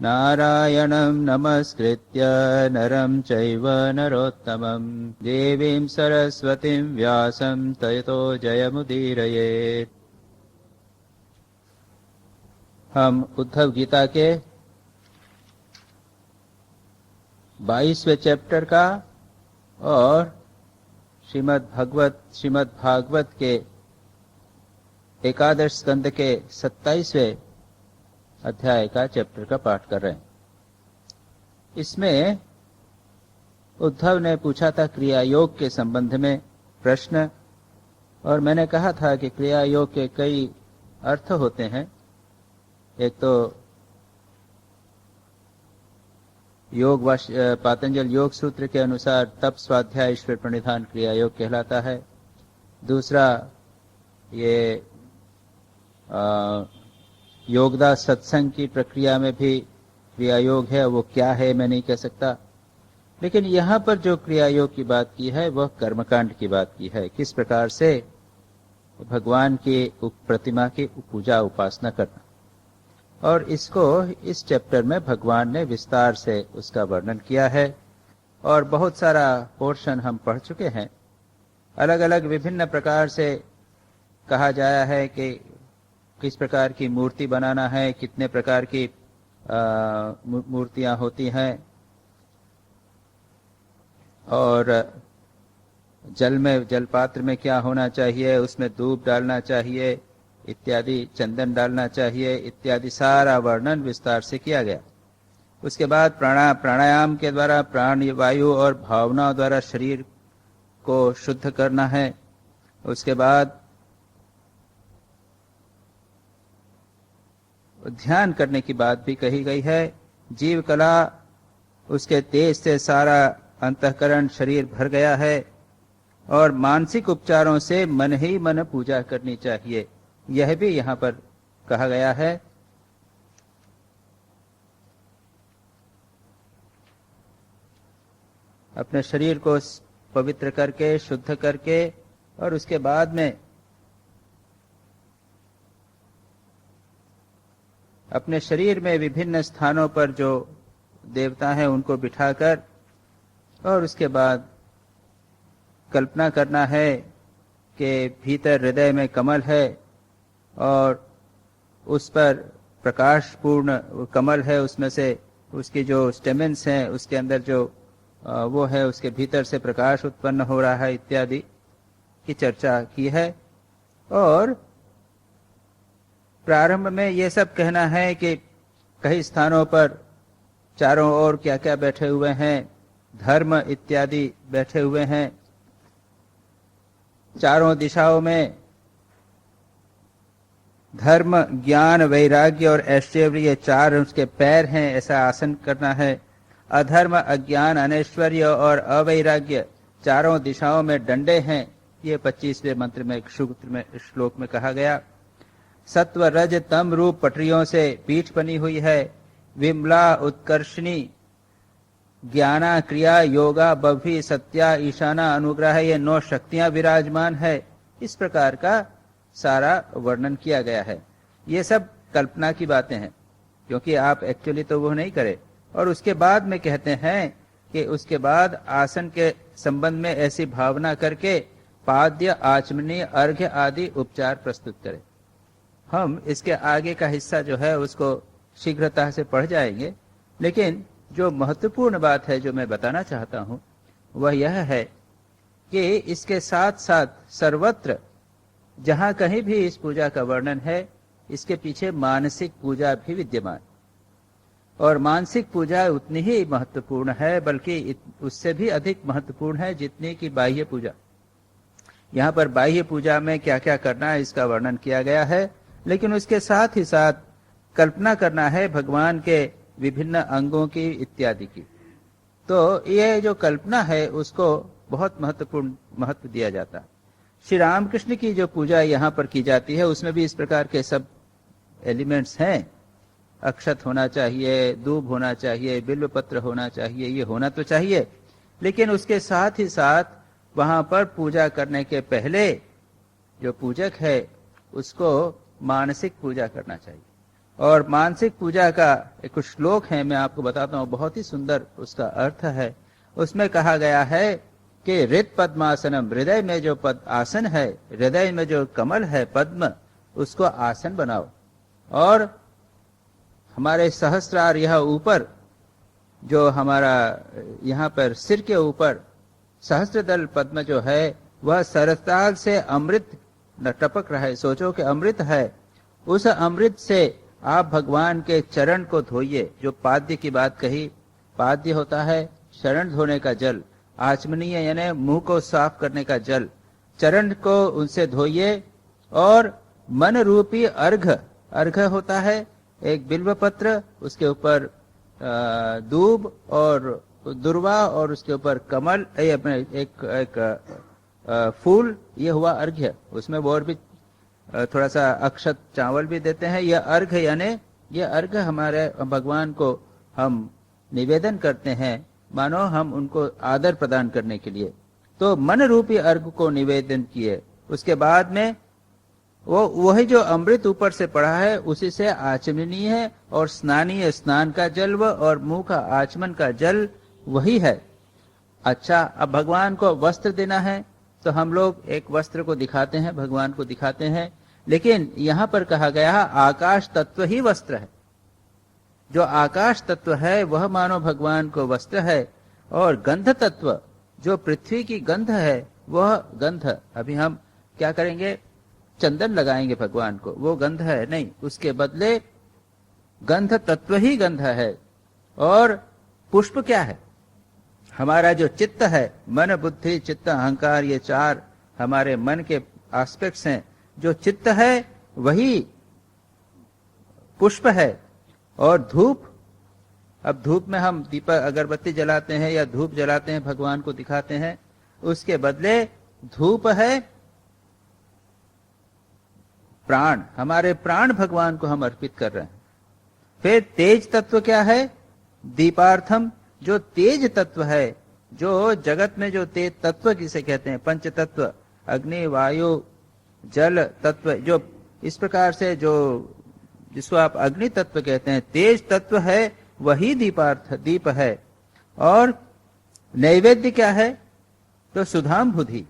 नारायणं नमस्कृत्य नरं चैव नरोत्तमं देवीं सरस्वतीं व्यासं ततो जयमुदीरयेत्। हम उद्धव गीता के 22वें चैप्टर का और श्रीमद् भागवत के एकादश स्कंद के 27वें अध्याय का चैप्टर का पाठ कर रहे हैं। इसमें उद्धव ने पूछा था क्रिया योग के संबंध में प्रश्न, और मैंने कहा था कि क्रिया योग के कई अर्थ होते हैं। एक तो योग पातंजल योग सूत्र के अनुसार तप स्वाध्याय ईश्वर प्रणिधान क्रिया योग कहलाता है। दूसरा ये योगदा सत्संग की प्रक्रिया में भी क्रिया योग है, वो क्या है मैं नहीं कह सकता, लेकिन यहाँ पर जो क्रिया योग की बात की है वह कर्मकांड की बात की है, किस प्रकार से भगवान की प्रतिमा की पूजा उपासना करना। और इसको इस चैप्टर में भगवान ने विस्तार से उसका वर्णन किया है और बहुत सारा पोर्शन हम पढ़ चुके हैं। अलग अलग विभिन्न प्रकार से कहा जाया है कि किस प्रकार की मूर्ति बनाना है, कितने प्रकार की मूर्तियां होती हैं, और जल पात्र में क्या होना चाहिए, उसमें दूब डालना चाहिए इत्यादि, चंदन डालना चाहिए इत्यादि, सारा वर्णन विस्तार से किया गया। उसके बाद प्राणायाम के द्वारा प्राण वायु और भावनाओं द्वारा शरीर को शुद्ध करना है। उसके बाद ध्यान करने की बात भी कही गई है। जीव कला, उसके तेज से सारा अंतःकरण शरीर भर गया है, और मानसिक उपचारों से मन ही मन पूजा करनी चाहिए, यह भी यहाँ पर कहा गया है। अपने शरीर को पवित्र करके, शुद्ध करके, और उसके बाद में अपने शरीर में विभिन्न स्थानों पर जो देवता हैं उनको बिठाकर, और उसके बाद कल्पना करना है कि भीतर हृदय में कमल है और उस पर प्रकाशपूर्ण कमल है, उसमें से उसकी जो स्टेमेंस हैं उसके अंदर जो वो है उसके भीतर से प्रकाश उत्पन्न हो रहा है इत्यादि की चर्चा की है। और प्रारंभ में ये सब कहना है कि कई स्थानों पर चारों ओर क्या क्या बैठे हुए हैं, धर्म इत्यादि बैठे हुए हैं, चारों दिशाओं में धर्म, ज्ञान, वैराग्य और ऐश्वर्य, ये चार उसके पैर हैं, ऐसा आसन करना है। अधर्म, अज्ञान, अनैश्वर्य और अवैराग्य चारों दिशाओं में डंडे हैं, ये 25वें मंत्र में श्लोक में कहा गया। सत्व, रज, तम रूप पटरियों से पीठ बनी हुई है। विमला, उत्कर्षणी, ज्ञाना, क्रिया, योगा, बभि, सत्या, ईशाना, अनुग्रह, ये 9 शक्तियां विराजमान है। इस प्रकार का सारा वर्णन किया गया है। ये सब कल्पना की बातें हैं, क्योंकि आप एक्चुअली तो वो नहीं करे। और उसके बाद में कहते हैं कि उसके बाद आसन के संबंध में ऐसी भावना करके पाद्य, आचमनीय, अर्घ्य आदि उपचार प्रस्तुत करें। हम इसके आगे का हिस्सा जो है उसको शीघ्रता से पढ़ जाएंगे, लेकिन जो महत्वपूर्ण बात है जो मैं बताना चाहता हूं वह यह है कि इसके साथ साथ सर्वत्र जहां कहीं भी इस पूजा का वर्णन है, इसके पीछे मानसिक पूजा भी विद्यमान, और मानसिक पूजा उतनी ही महत्वपूर्ण है, बल्कि उससे भी अधिक महत्वपूर्ण है जितनी की बाह्य पूजा। यहाँ पर बाह्य पूजा में क्या क्या करना है इसका वर्णन किया गया है, लेकिन उसके साथ ही साथ कल्पना करना है भगवान के विभिन्न अंगों की इत्यादि की। तो ये जो कल्पना है उसको बहुत महत्वपूर्ण महत्व दिया जाता है। श्री रामकृष्ण की जो पूजा यहाँ पर की जाती है उसमें भी इस प्रकार के सब एलिमेंट्स हैं। अक्षत होना चाहिए, दूब होना चाहिए, बिल्व पत्र होना चाहिए, ये होना तो चाहिए, लेकिन उसके साथ ही साथ वहां पर पूजा करने के पहले जो पूजक है उसको मानसिक पूजा करना चाहिए। और मानसिक पूजा का एक श्लोक है, मैं आपको बताता हूं, बहुत ही सुंदर उसका अर्थ है। उसमें कहा गया है कि हृत पद्मासनम, हृदय में जो पद आसन है, हृदय में जो कमल है पद्म, उसको आसन बनाओ। और हमारे सहस्त्रार यह ऊपर जो हमारा यहाँ पर सिर के ऊपर सहस्त्रदल पद्म जो है, वह सरताल से अमृत टपक रहा है। सोचो कि अमृत है, उस अमृत से आप भगवान के चरण को धोइए। जो पाद्य की बात कही, पाद्य होता है शरण धोने का जल, आचमनीय यानी मुंह को साफ करने का जल। चरण को उनसे धोइए और मन रूपी अर्घ, अर्घ होता है एक बिल्व पत्र, उसके ऊपर दूब और दुर्वा और उसके ऊपर कमल, एक फूल, ये हुआ अर्घ्य। उसमें वो और भी थोड़ा सा अक्षत चावल भी देते हैं। यह अर्घ यानी यह अर्घ हमारे भगवान को हम निवेदन करते हैं, मानो हम उनको आदर प्रदान करने के लिए। तो मन रूपी अर्घ को निवेदन किए, उसके बाद में वो वही जो अमृत ऊपर से पड़ा है उसी से आचमनीय है और स्नानीय, स्नान का जल और मुंह का आचमन का जल वही है। अच्छा, अब भगवान को वस्त्र देना है तो हम लोग एक वस्त्र को दिखाते हैं, भगवान को दिखाते हैं, लेकिन यहां पर कहा गया आकाश तत्व ही वस्त्र है। जो आकाश तत्व है वह मानो भगवान को वस्त्र है, और गंध तत्व जो पृथ्वी की गंध है वह गंध, अभी हम क्या करेंगे, चंदन लगाएंगे भगवान को, वो गंध है नहीं, उसके बदले गंध तत्व ही गंध है। और पुष्प क्या है, हमारा जो चित्त है, मन बुद्धि चित्त अहंकार, ये चार हमारे मन के एस्पेक्ट्स हैं। जो चित्त है वही पुष्प है। और धूप, अब धूप में हम दीपक अगरबत्ती जलाते हैं या धूप जलाते हैं, भगवान को दिखाते हैं, उसके बदले धूप है प्राण, हमारे प्राण भगवान को हम अर्पित कर रहे हैं। फिर तेज तत्व क्या है, दीपार्थम, जो तेज तत्व है, जो जगत में जो तेज तत्व किसे कहते हैं, पंच तत्व, अग्नि वायु जल तत्व, जो इस प्रकार से जो जिसको आप अग्नि तत्व कहते हैं, तेज तत्व है, वही दीपार्थ दीप है। और नैवेद्य क्या है, तो सुधाम बुद्धि,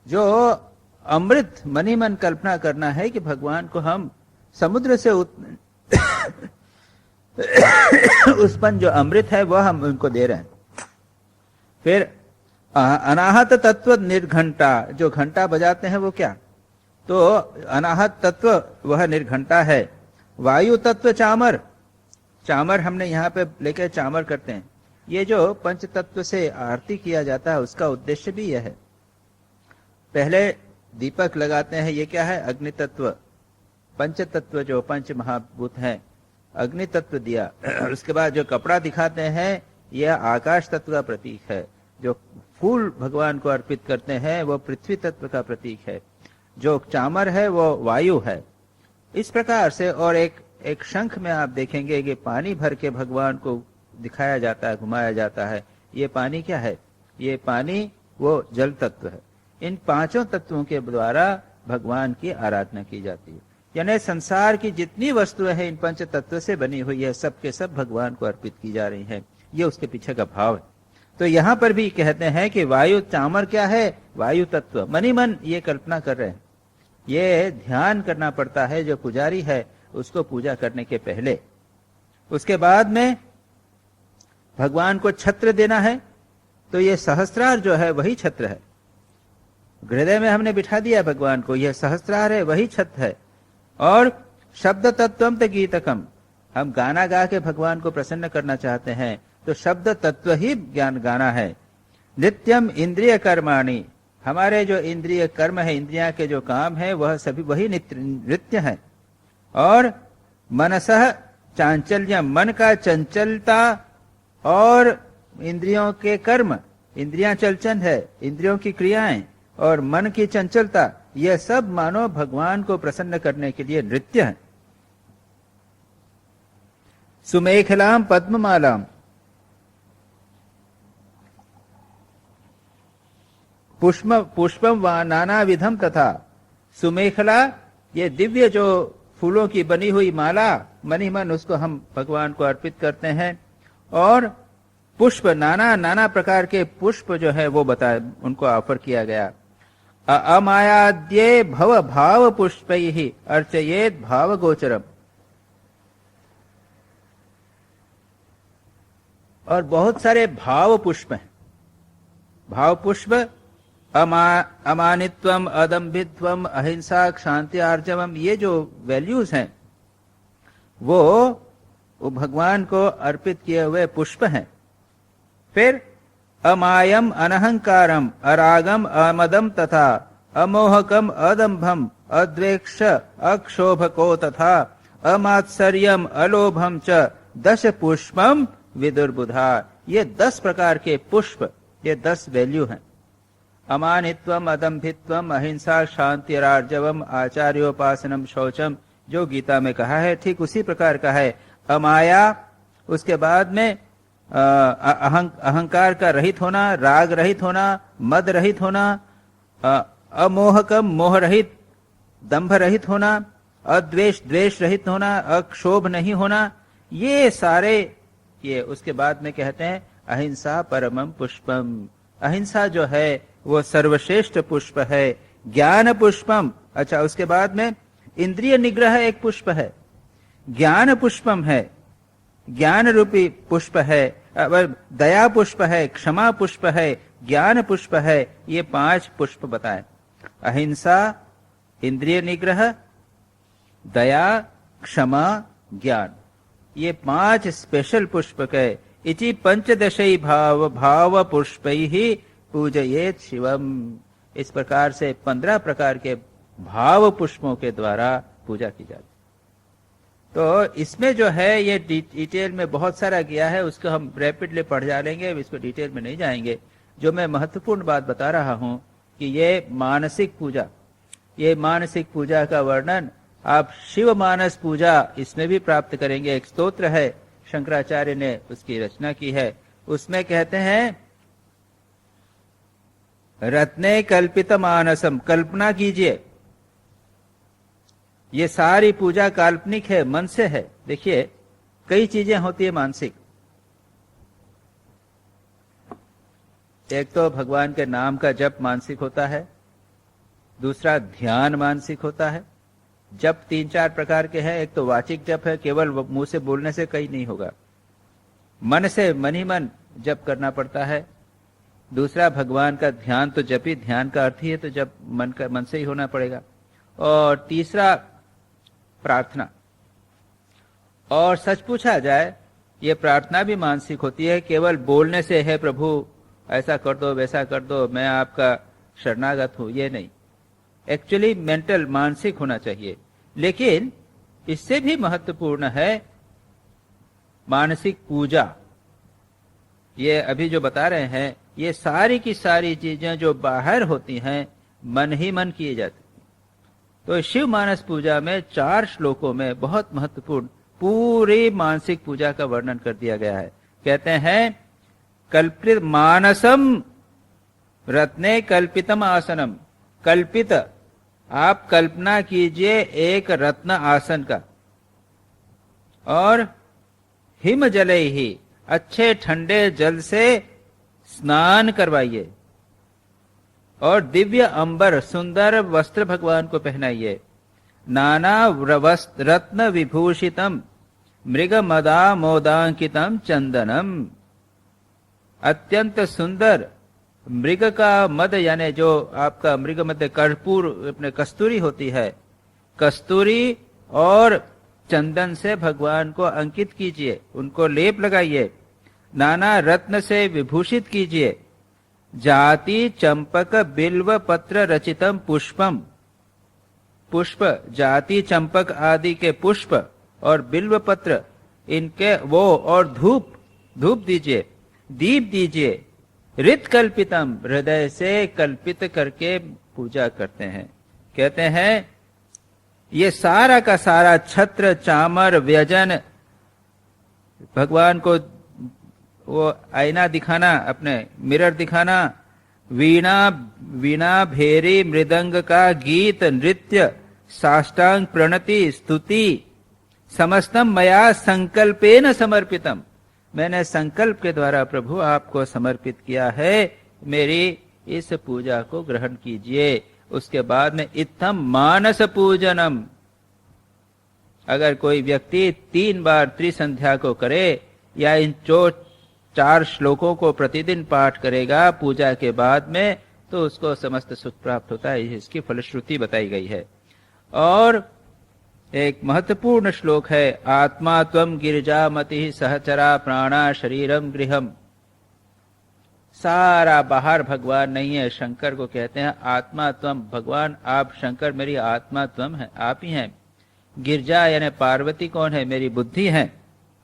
जो अमृत मनी मन कल्पना करना है कि भगवान को हम समुद्र से उत्पन्न जो अमृत है वह हम उनको दे रहे हैं। फिर अनाहत तत्व निर्घंटा, जो घंटा बजाते हैं वो क्या, तो अनाहत तत्व वह निर्घंटा है। वायु तत्व चामर, चामर हमने यहाँ पे लेकर चामर करते हैं। ये जो पंच तत्व से आरती किया जाता है उसका उद्देश्य भी यह है। पहले दीपक लगाते हैं, ये क्या है, अग्नि तत्व, पंच तत्व जो पंच महाभूत हैं, अग्नि तत्व दिया। उसके बाद जो कपड़ा दिखाते हैं यह आकाश तत्व का प्रतीक है। जो फूल भगवान को अर्पित करते हैं वो पृथ्वी तत्व का प्रतीक है। जो चामर है वो वायु है। इस प्रकार से, और एक शंख में आप देखेंगे कि पानी भर के भगवान को दिखाया जाता है, घुमाया जाता है। ये पानी क्या है, ये पानी वो जल तत्व है। इन पांचों तत्वों के द्वारा भगवान की आराधना की जाती है। यानी संसार की जितनी वस्तुएं हैं इन पंच तत्व से बनी हुई है, सब के सब भगवान को अर्पित की जा रही हैं। ये उसके पीछे का भाव है। तो यहाँ पर भी कहते हैं कि वायु चामर क्या है, वायु तत्व, मनी मन ये कल्पना कर रहे हैं। ये ध्यान करना पड़ता है जो पुजारी है उसको पूजा करने के पहले। उसके बाद में भगवान को छत्र देना है, तो ये सहस्त्रार जो है वही छत्र है। हृदय में हमने बिठा दिया भगवान को, यह सहस्त्रार है, वही छत्र है। और शब्द तत्वम त गीतकम, हम गाना गा के भगवान को प्रसन्न करना चाहते हैं तो शब्द तत्व ही ज्ञान गाना है। नित्यम इंद्रिय कर्माणि, हमारे जो इंद्रिय कर्म है, इंद्रिया के जो काम है वह सभी वही नृत्य है। और मनसः चांचल्य, मन का चंचलता और इंद्रियों के कर्म, इंद्रियां चलचल है, इंद्रियों की क्रियाएं और मन की चंचलता, यह सब मानो भगवान को प्रसन्न करने के लिए नृत्य है। सुमेखलाम पद्ममालाम, पुष्पम व नाना विधम तथा। सुमेखला, ये दिव्य जो फूलों की बनी हुई माला मनी मन उसको हम भगवान को अर्पित करते हैं। और पुष्प नाना नाना प्रकार के पुष्प जो है वो बताए उनको ऑफर किया गया। अमायाद्ये भव भाव पुष्पैहि अर्चयेत भाव गोचरम। और बहुत सारे भाव पुष्प हैं। भाव पुष्प अमानित्वम, अदम्भित्वम, अहिंसा, क्षांति, आर्जवम, ये जो वैल्यूज हैं वो भगवान को अर्पित किए हुए पुष्प हैं। फिर अमायम अनहंकारम, अरागम, अमदम तथा अमोहकम, अदम्भम, अद्वेक्ष, अक्षोभको तथा अमात्सर्यम, अलोभम च 10 पुष्पम विदुर्बुधा। ये 10 प्रकार के पुष्प, ये 10 वैल्यू हैं। अमानित्वम, अदम्भित्वम, अहिंसा, शांति, रार्जवम, आचार्योपासनम, शौचम, जो गीता में कहा है ठीक उसी प्रकार का है। अमाया, उसके बाद में अहंकार का रहित होना, राग रहित होना, मद रहित होना, अमोहकम, मोह रहित, दंभ रहित होना, अद्वेष, द्वेष रहित होना, अक्षोभ नहीं होना, ये सारे ये। उसके बाद में कहते हैं अहिंसा परमम पुष्पम। अहिंसा जो है वो सर्वश्रेष्ठ पुष्प है। ज्ञान पुष्पम, अच्छा उसके बाद में इंद्रिय निग्रह एक पुष्प है, ज्ञान पुष्पम है, ज्ञान रूपी पुष्प है, दया पुष्प है, क्षमा पुष्प है, ज्ञान पुष्प है। ये 5 पुष्प बताए। अहिंसा, इंद्रिय निग्रह, दया, क्षमा, ज्ञान, ये 5 स्पेशल पुष्प के। इति 15 भाव पुष्पैहि पूजयेत शिवम। इस प्रकार से 15 प्रकार के भाव पुष्पों के द्वारा पूजा की जाती। तो इसमें जो है ये डिटेल में बहुत सारा गया है, उसको हम रैपिडली पढ़ जा लेंगे, इसको डिटेल में नहीं जाएंगे। जो मैं महत्वपूर्ण बात बता रहा हूं कि ये मानसिक पूजा, ये मानसिक पूजा का वर्णन आप शिव मानस पूजा इसमें भी प्राप्त करेंगे। एक स्तोत्र है, शंकराचार्य ने उसकी रचना की है। उसमें कहते हैं रत्ने कल्पित मानसम, कल्पना कीजिए। ये सारी पूजा काल्पनिक है, मन से है। देखिए कई चीजें होती है मानसिक। एक तो भगवान के नाम का जप मानसिक होता है, दूसरा ध्यान मानसिक होता है। जप 3-4 प्रकार के हैं। एक तो वाचिक जप है, केवल मुंह से बोलने से कहीं नहीं होगा, मन से मन ही मन जप करना पड़ता है। दूसरा भगवान का ध्यान, तो जप ही ध्यान का अर्थ ही है, तो जब मन से ही होना पड़ेगा। और तीसरा प्रार्थना। और सच पूछा जाए ये प्रार्थना भी मानसिक होती है, केवल बोलने से है प्रभु ऐसा कर दो वैसा कर दो, मैं आपका शरणागत हूं, ये नहीं। एक्चुअली मेंटल, मानसिक होना चाहिए। लेकिन इससे भी महत्वपूर्ण है मानसिक पूजा। ये अभी जो बता रहे हैं ये सारी की सारी चीजें जो बाहर होती हैं मन ही मन किए जाते। तो शिव मानस पूजा में 4 श्लोकों में बहुत महत्वपूर्ण पूरी मानसिक पूजा का वर्णन कर दिया गया है। कहते हैं कल्पित मानसम रत्ने कल्पितम आसनम। कल्पित, आप कल्पना कीजिए एक रत्न आसन का, और हिम जले ही, अच्छे ठंडे जल से स्नान करवाइए, और दिव्य अंबर सुंदर वस्त्र भगवान को पहनाइए। नाना रत्न विभूषितम मृग मदा मोदांकितम चंदनम। अत्यंत सुंदर मृग का मद, यानी जो आपका मृग मद कर्पूर अपने कस्तूरी होती है, कस्तूरी और चंदन से भगवान को अंकित कीजिए, उनको लेप लगाइए। नाना रत्न से विभूषित कीजिए। जाति चंपक बिल्व पत्र रचितम पुष्पम। पुष्प, जाति चंपक आदि के पुष्प और बिल्व पत्र, इनके वो, और धूप दीजिए, दीप दीजिए। रित कल्पितम, हृदय से कल्पित करके पूजा करते हैं। कहते हैं ये सारा का सारा छत्र चामर व्यजन, भगवान को वो आईना दिखाना, अपने मिरर दिखाना, वीणा भेरी मृदंग का गीत नृत्य साष्टांग प्रणति स्तुति समस्तम मया संकल्पेन समर्पितम, मैंने संकल्प के द्वारा प्रभु आपको समर्पित किया है, मेरी इस पूजा को ग्रहण कीजिए। उसके बाद में इत्थम मानस पूजनम, अगर कोई व्यक्ति 3 बार त्रिसंध्या को करे या इन 4 श्लोकों को प्रतिदिन पाठ करेगा पूजा के बाद में, तो उसको समस्त सुख प्राप्त होता है। इसकी फलश्रुति बताई गई है। और एक महत्वपूर्ण श्लोक है, आत्मा त्वम गिरिजामति सहचरा प्राणा शरीरम गृहम। सारा बाहर भगवान नहीं है, शंकर को कहते हैं आत्मा त्वम, भगवान आप, शंकर मेरी आत्मा त्वम है, आप ही हैं। गिरजा यानी पार्वती कौन है? मेरी बुद्धि है,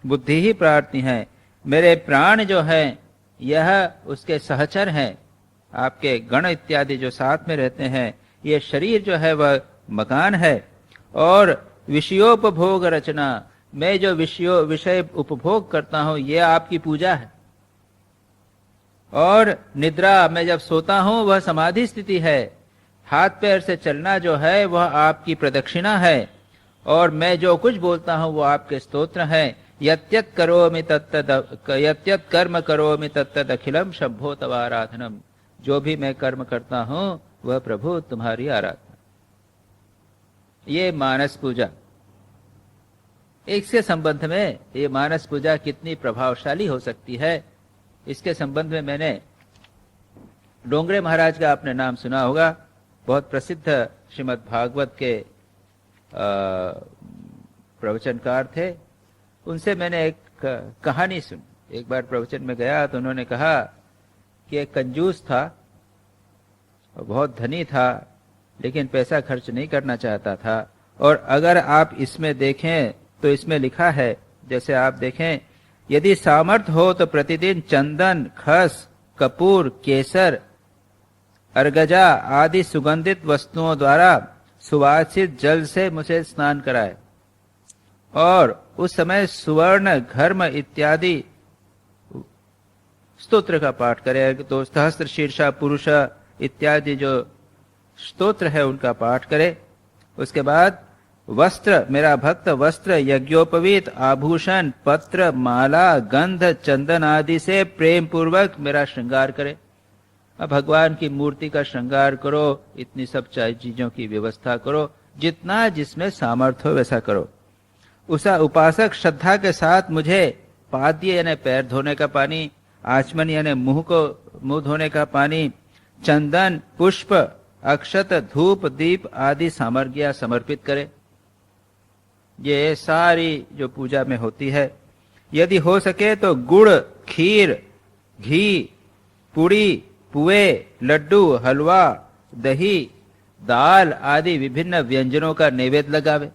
बुद्धि ही प्रार्थी है। मेरे प्राण जो है यह उसके सहचर हैं, आपके गण इत्यादि जो साथ में रहते हैं। ये शरीर जो है वह मकान है। और विषयोपभोग रचना, मैं जो विषय उपभोग करता हूं ये आपकी पूजा है। और निद्रा, मैं जब सोता हूं वह समाधि स्थिति है। हाथ पैर से चलना जो है वह आपकी प्रदक्षिणा है। और मैं जो कुछ बोलता हूं वो आपके स्तोत्र हैं। यत्यत करोमि तत्तद, यत्यत कर्म करोमि तत्तद अखिलम शंभो तव आराधनम, जो भी मैं कर्म करता हूं वह प्रभु तुम्हारी आराधना। ये मानस पूजा। इसके संबंध में ये मानस पूजा कितनी प्रभावशाली हो सकती है, इसके संबंध में मैंने डोंगरे महाराज का आपने नाम सुना होगा, बहुत प्रसिद्ध श्रीमद् भागवत के प्रवचनकार थे। उनसे मैंने एक कहानी सुनी। एक बार प्रवचन में गया तो उन्होंने कहा कि एक कंजूस था, बहुत धनी था, लेकिन पैसा खर्च नहीं करना चाहता था। और अगर आप इसमें देखें तो इसमें लिखा है, जैसे आप देखें, यदि सामर्थ्य हो तो प्रतिदिन चंदन, खस, कपूर, केसर, अर्गजा आदि सुगंधित वस्तुओं द्वारा सुवासित जल से मुझे स्नान कराए। और उस समय सुवर्ण, घर्म इत्यादि स्तोत्र का पाठ करे। तो सहस्त्र शीर्षा पुरुष इत्यादि जो स्तोत्र है उनका पाठ करे। उसके बाद वस्त्र, मेरा भक्त वस्त्र, यज्ञोपवीत, आभूषण, पत्र, माला, गंध, चंदन आदि से प्रेम पूर्वक मेरा श्रृंगार करे। अब भगवान की मूर्ति का श्रृंगार करो, इतनी सब चीजों की व्यवस्था करो, जितना जिसमें सामर्थ्य हो वैसा करो। उस उपासक श्रद्धा के साथ मुझे पाद्य यानी पैर धोने का पानी, आचमन यानी मुंह धोने का पानी, चंदन, पुष्प, अक्षत, धूप, दीप आदि सामग्रियां समर्पित करे। ये सारी जो पूजा में होती है। यदि हो सके तो गुड़, खीर, घी, पुड़ी, पुए, लड्डू, हलवा, दही, दाल आदि विभिन्न व्यंजनों का नैवेद्य लगावे।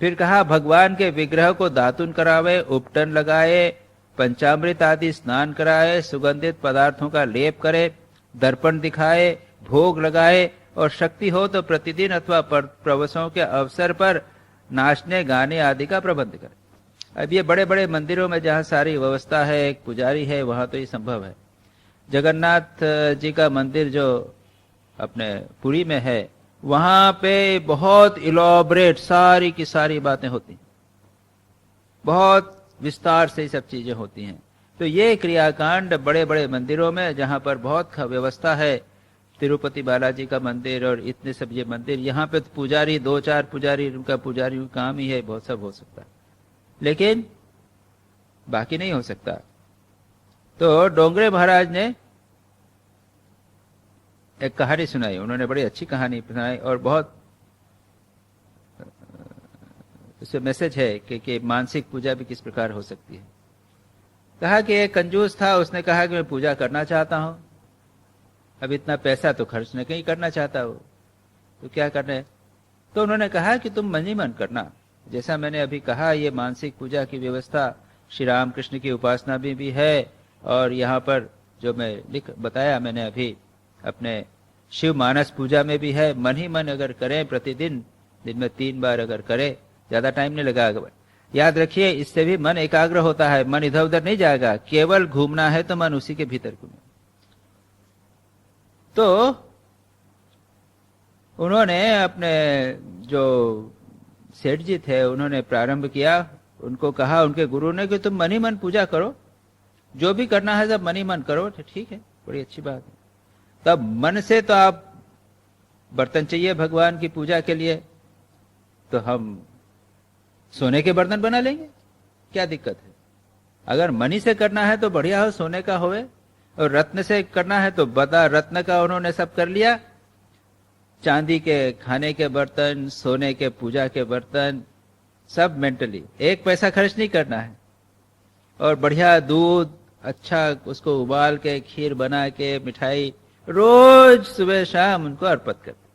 फिर कहा भगवान के विग्रह को दातुन करावे, उपटन लगाए, पंचामृत आदि स्नान कराए, सुगंधित पदार्थों का लेप करे, दर्पण दिखाए, भोग लगाए, और शक्ति हो तो प्रतिदिन अथवा प्रवसों के अवसर पर नाचने गाने आदि का प्रबंध करे। अब ये बड़े बड़े मंदिरों में जहाँ सारी व्यवस्था है, एक पुजारी है, वहां तो ये संभव है। जगन्नाथ जी का मंदिर जो अपने पुरी में है, वहां पे बहुत इलॉबरेट सारी की सारी बातें होती, बहुत विस्तार से सब चीजें होती हैं। तो ये क्रियाकांड बड़े बड़े मंदिरों में जहां पर बहुत व्यवस्था है, तिरुपति बालाजी का मंदिर और इतने सब ये मंदिर, यहाँ पे तो पुजारी 2-4 पुजारी, उनका पुजारी काम ही है, बहुत सब हो सकता है, लेकिन बाकी नहीं हो सकता। तो डोंगरे महाराज ने एक कहानी सुनाई, उन्होंने बड़ी अच्छी कहानी सुनाई और बहुत उसमें मैसेज है कि मानसिक पूजा भी किस प्रकार हो सकती है। कहा कि एक कंजूस था, उसने कहा कि मैं पूजा करना चाहता हूं, अब इतना पैसा तो खर्च नहीं करना चाहता हो, तो क्या करना है? तो उन्होंने कहा कि तुम मन ही मन करना, जैसा मैंने अभी कहा, ये मानसिक पूजा की व्यवस्था श्री राम कृष्ण की उपासना भी है। और यहाँ पर जो मैं बताया मैंने अभी अपने शिव मानस पूजा में भी है। मन ही मन अगर करें प्रतिदिन, दिन में 3 बार अगर करें, ज्यादा टाइम नहीं लगेगा। याद रखिए, इससे भी मन एकाग्र होता है, मन इधर उधर नहीं जाएगा, केवल घूमना है तो मन उसी के भीतर घूमे। तो उन्होंने अपने जो सेठ जी थे उन्होंने प्रारंभ किया, उनको कहा उनके गुरु ने कि तुम मन ही मन पूजा करो, जो भी करना है सब मन ही मन करो। तो ठीक है, बड़ी अच्छी बात है। तब मन से तो आप बर्तन चाहिए भगवान की पूजा के लिए, तो हम सोने के बर्तन बना लेंगे, क्या दिक्कत है। अगर मनी से करना है तो बढ़िया हो, सोने का होवे, और रत्न से करना है तो बता रत्न का उन्होंने सब कर लिया। चांदी के खाने के बर्तन, सोने के पूजा के बर्तन, सब मेंटली, एक पैसा खर्च नहीं करना है। और बढ़िया दूध अच्छा उसको उबाल के खीर बना के मिठाई रोज सुबह शाम उनको अर्पित करते।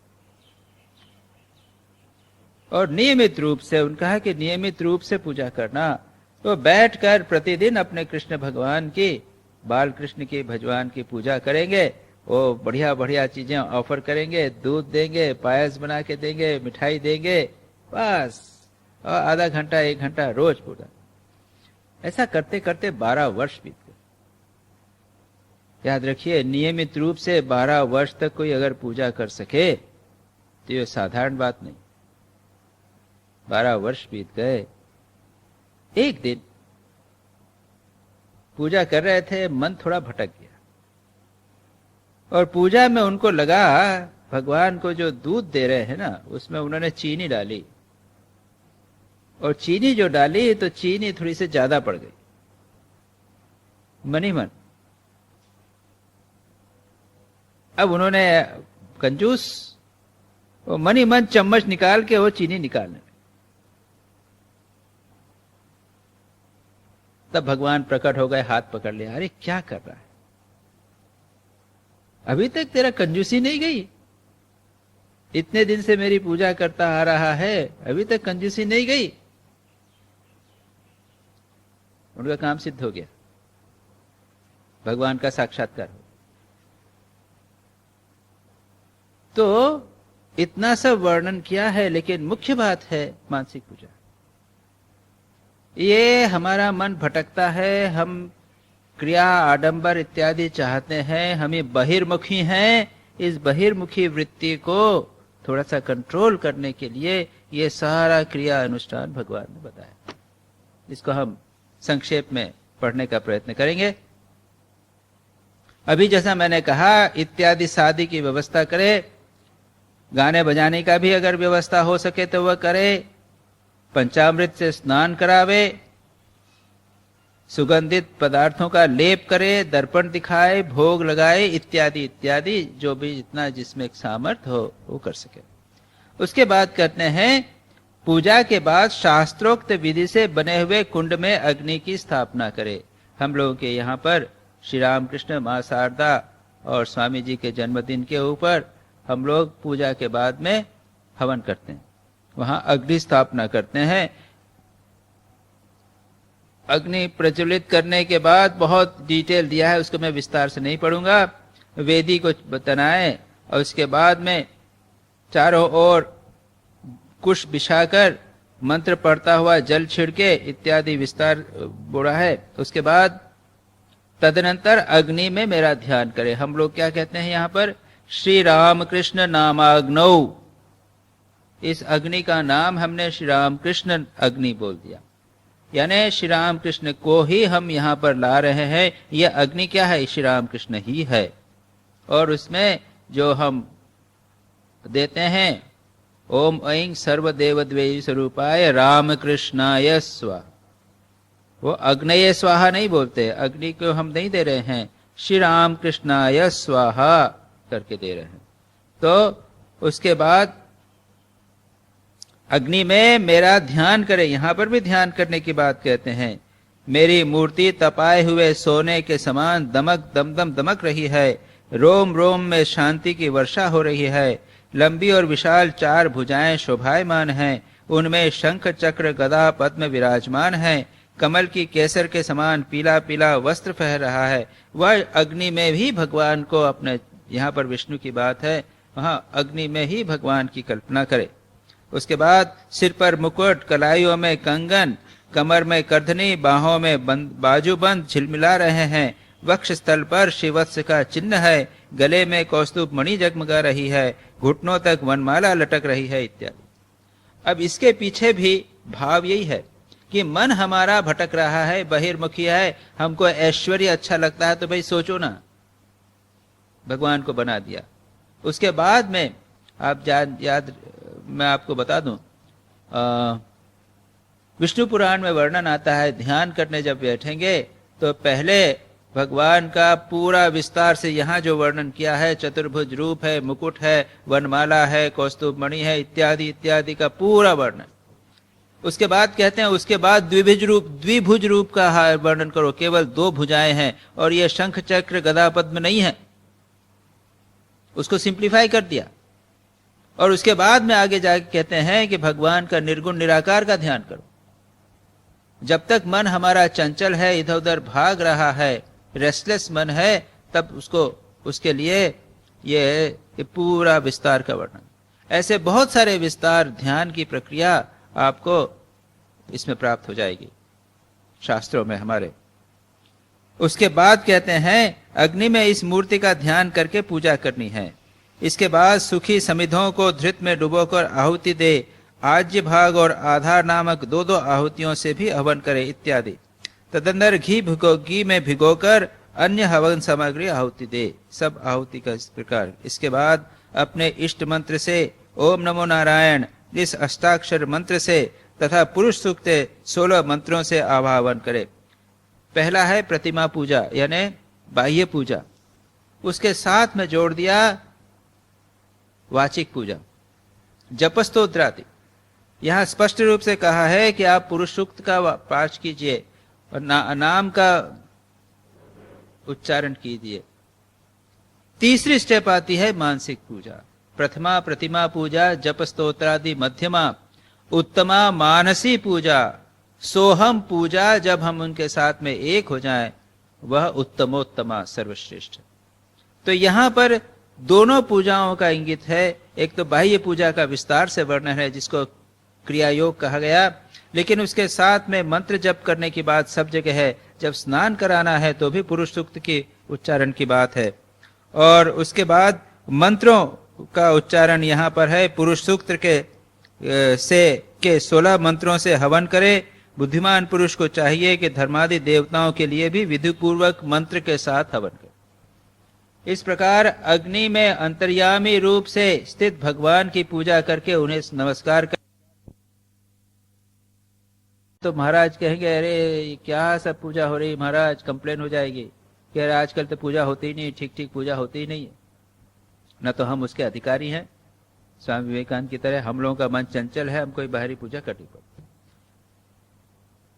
और नियमित रूप से उनका है कि नियमित रूप से पूजा करना, तो बैठकर प्रतिदिन अपने कृष्ण भगवान की, बाल कृष्ण की भगवान की पूजा करेंगे। वो बढ़िया बढ़िया चीजें ऑफर करेंगे, दूध देंगे, पायस बना के देंगे, मिठाई देंगे, बस। और आधा घंटा 1 घंटा रोज पूजा। ऐसा करते करते 12 वर्ष बीत गए। याद रखिए, नियमित रूप से 12 वर्ष तक कोई अगर पूजा कर सके तो ये साधारण बात नहीं। 12 वर्ष बीत गए। एक दिन पूजा कर रहे थे, मन थोड़ा भटक गया और पूजा में उनको लगा भगवान को जो दूध दे रहे हैं ना, उसमें उन्होंने चीनी डाली, और चीनी जो डाली तो चीनी थोड़ी सी ज्यादा पड़ गई। मन ही मन अब उन्होंने कंजूस वो मन ही मन चम्मच निकाल के वो चीनी निकालने। तब भगवान प्रकट हो गए, हाथ पकड़ लिया। अरे क्या कर रहा है, अभी तक तेरा कंजूसी नहीं गई? इतने दिन से मेरी पूजा करता आ रहा है, अभी तक कंजूसी नहीं गई? उनका काम सिद्ध हो गया, भगवान का साक्षात्कार हो। तो इतना सब वर्णन किया है, लेकिन मुख्य बात है मानसिक पूजा। ये हमारा मन भटकता है, हम क्रिया आडंबर इत्यादि चाहते हैं, हमें बहिर्मुखी हैं। इस बहिर्मुखी वृत्ति को थोड़ा सा कंट्रोल करने के लिए ये सारा क्रिया अनुष्ठान भगवान ने बताया। इसको हम संक्षेप में पढ़ने का प्रयत्न करेंगे। अभी जैसा मैंने कहा, इत्यादि शादी की व्यवस्था करे, गाने बजाने का भी अगर व्यवस्था हो सके तो वह करे, पंचामृत से स्नान करावे, सुगंधित पदार्थों का लेप करे, दर्पण दिखाए, भोग लगाए, इत्यादि इत्यादि, जो भी जितना जिसमें सामर्थ्य हो वो कर सके। उसके बाद कहते हैं, पूजा के बाद शास्त्रोक्त विधि से बने हुए कुंड में अग्नि की स्थापना करे। हम लोगों के यहाँ पर श्री रामकृष्ण, मां शारदा और स्वामी जी के जन्मदिन के ऊपर हम लोग पूजा के बाद में हवन करते हैं, वहां अग्नि स्थापना करते हैं। अग्नि प्रज्वलित करने के बाद बहुत डिटेल दिया है, उसको मैं विस्तार से नहीं पढ़ूंगा। वेदी को बनाए और उसके बाद में चारों ओर कुश बिछाकर मंत्र पढ़ता हुआ जल छिड़के इत्यादि विस्तार बोला है। उसके बाद तदनंतर अग्नि में मेरा ध्यान करे। हम लोग क्या कहते हैं यहाँ पर, श्री रामकृष्ण नामाग्नौ। इस अग्नि का नाम हमने श्री रामकृष्ण अग्नि बोल दिया, यानी श्री रामकृष्ण को ही हम यहाँ पर ला रहे हैं। यह अग्नि क्या है, श्री रामकृष्ण ही है। और उसमें जो हम देते हैं, ओम ऐं सर्वदेवद्वयी स्वरूपाय रामकृष्णाय स्वाहा, वो अग्नये स्वाहा नहीं बोलते, अग्नि को हम नहीं दे रहे हैं, श्री रामकृष्णाय स्वाहा करके दे रहे हैं। तो उसके बाद अग्नि में मेरा ध्यान करे। यहां पर भी ध्यान करने की बात कहते हैं। मेरी मूर्ति तपाए हुए सोने के समान दमक दमदम दमक रही है, रोम रोम में शांति की वर्षा हो रही है। लंबी और विशाल 4 भुजाएं शोभायमान हैं, उनमें शंख चक्र गदा पद्म विराजमान हैं। कमल की केसर के समान पीला पीला वस्त्र पहन रहा है। वह अग्नि में भी भगवान को अपने, यहाँ पर विष्णु की बात है, वहां अग्नि में ही भगवान की कल्पना करे। उसके बाद सिर पर मुकुट, कलाइयों में कंगन, कमर में करधनी, बाहों में बाजूबंद झिलमिला रहे हैं। वक्ष स्थल पर श्रीवत्स का चिन्ह है, गले में कौस्तुभ मणि जगमगा रही है, घुटनों तक वनमाला लटक रही है इत्यादि। अब इसके पीछे भी भाव यही है कि मन हमारा भटक रहा है, बहिर्मुखी है, हमको ऐश्वर्य अच्छा लगता है, तो भाई सोचो ना, भगवान को बना दिया। उसके बाद में आप याद मैं आपको बता दूं, विष्णु पुराण में वर्णन आता है, ध्यान करने जब बैठेंगे तो पहले भगवान का पूरा विस्तार से यहाँ जो वर्णन किया है, चतुर्भुज रूप है, मुकुट है, वनमाला है, कौस्तुभ मणि है, इत्यादि इत्यादि का पूरा वर्णन। उसके बाद कहते हैं, उसके बाद द्विभुज रूप का वर्णन करो, केवल 2 भुजाएं हैं और ये शंख चक्र गदा पद्म नहीं है, उसको सिंप्लीफाई कर दिया। और उसके बाद में आगे जाके कहते हैं कि भगवान का निर्गुण निराकार का ध्यान करो। जब तक मन हमारा चंचल है, इधर उधर भाग रहा है, रेस्टलेस मन है, तब उसके लिए ये पूरा विस्तार का वर्णन। ऐसे बहुत सारे विस्तार, ध्यान की प्रक्रिया आपको इसमें प्राप्त हो जाएगी शास्त्रों में हमारे। उसके बाद कहते हैं, अग्नि में इस मूर्ति का ध्यान करके पूजा करनी है। इसके बाद सुखी समिधों को धृत में डुबोकर आहुति दे, आज्य भाग और आधार नामक 2-2 आहुतियों से भी हवन करे इत्यादि। तदंतर घी में भिगोकर अन्य हवन सामग्री आहुति दे, सब आहुति का इस प्रकार। इसके बाद अपने इष्ट मंत्र से ओम नमो नारायण इस अष्टाक्षर मंत्र से तथा पुरुष सूक्त 16 मंत्रों से आवाहन करे। पहला है प्रतिमा पूजा यानी बाह्य पूजा, उसके साथ में जोड़ दिया वाचिक पूजा, जपस्तोत्रादि। यहां स्पष्ट रूप से कहा है कि आप पुरुष सूक्त का पाठ कीजिए और नाम का उच्चारण कीजिए। तीसरी स्टेप आती है मानसिक पूजा। प्रथमा प्रतिमा पूजा, जप स्तोत्रादि मध्यमा, उत्तमा मानसी पूजा, सोहम पूजा। जब हम उनके साथ में एक हो जाएं, वह उत्तमोत्तमा सर्वश्रेष्ठ। तो यहां पर दोनों पूजाओं का इंगित है। एक तो बाह्य पूजा का विस्तार से वर्णन है, जिसको क्रिया योग कहा गया, लेकिन उसके साथ में मंत्र जप करने की बात सब जगह है। जब स्नान कराना है तो भी पुरुष सूक्त की उच्चारण की बात है। और उसके बाद मंत्रों का उच्चारण यहाँ पर है। पुरुष सूक्त के 16 मंत्रों से हवन करे। बुद्धिमान पुरुष को चाहिए कि धर्मादि देवताओं के लिए भी विधि पूर्वक मंत्र के साथ हवन करे। इस प्रकार अग्नि में अंतर्यामी रूप से स्थित भगवान की पूजा करके उन्हें नमस्कार कर। तो महाराज कहेंगे, अरे क्या सब पूजा हो रही महाराज, कंप्लेन हो जाएगी कि अरे आजकल तो पूजा होती ही नहीं, ठीक ठीक पूजा होती ही नहीं है। न तो हम उसके अधिकारी हैं, स्वामी विवेकानंद की तरह हम लोगों का मन चंचल है, हमको बाहरी पूजा करनी पड़ती।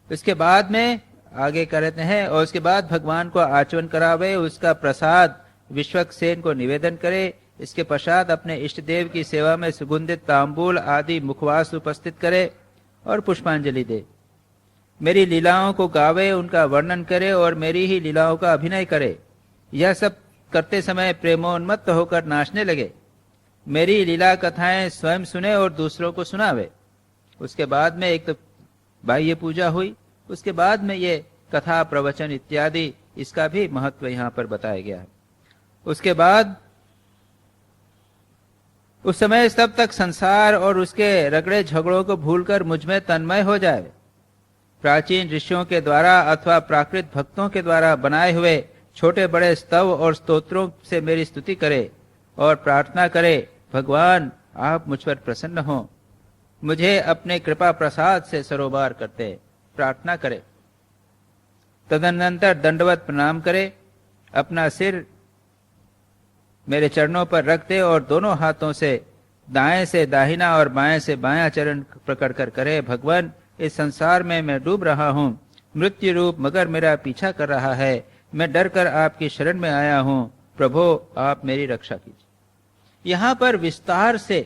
इसके बाद में आगे कहते हैं, और उसके बाद भगवान को आचमन करावे, उसका प्रसाद विश्वक्सेन को निवेदन करे। इसके पश्चात अपने इष्ट देव की सेवा में सुगंधित तांबूल आदि मुखवास उपस्थित करे और पुष्पांजलि दे। मेरी लीलाओं को गावे, उनका वर्णन करे और मेरी ही लीलाओं का अभिनय करे। यह सब करते समय प्रेमोन्मत्त होकर नाचने लगे। मेरी लीला कथाएं स्वयं सुने और दूसरों को सुनावे। उसके बाद में एक तो बाह्य पूजा हुई, उसके बाद में ये कथा प्रवचन इत्यादि, इसका भी महत्व यहाँ पर बताया गया है। उसके बाद उस समय तब तक संसार और उसके रगड़े झगड़ों को भूलकर मुझ में तन्मय हो जाए। प्राचीन ऋषियों के द्वारा अथवा प्राकृत भक्तों के द्वारा बनाए हुए छोटे बड़े स्तव और स्तोत्रों से मेरी स्तुति करे और प्रार्थना करे, भगवान आप मुझ पर प्रसन्न हो, मुझे अपने कृपा प्रसाद से सरोबार करते प्रार्थना करे। तदनंतर दंडवत प्रणाम करे, अपना सिर मेरे चरणों पर रख दे और दोनों हाथों से दाएं से दाहिना और बाएं से बायां चरण पकड़ कर करे, भगवान इस संसार में मैं डूब रहा हूं, मृत्यु रूप मगर मेरा पीछा कर रहा है, मैं डर कर आपकी शरण में आया हूं, प्रभो आप मेरी रक्षा कीजिए। यहां पर विस्तार से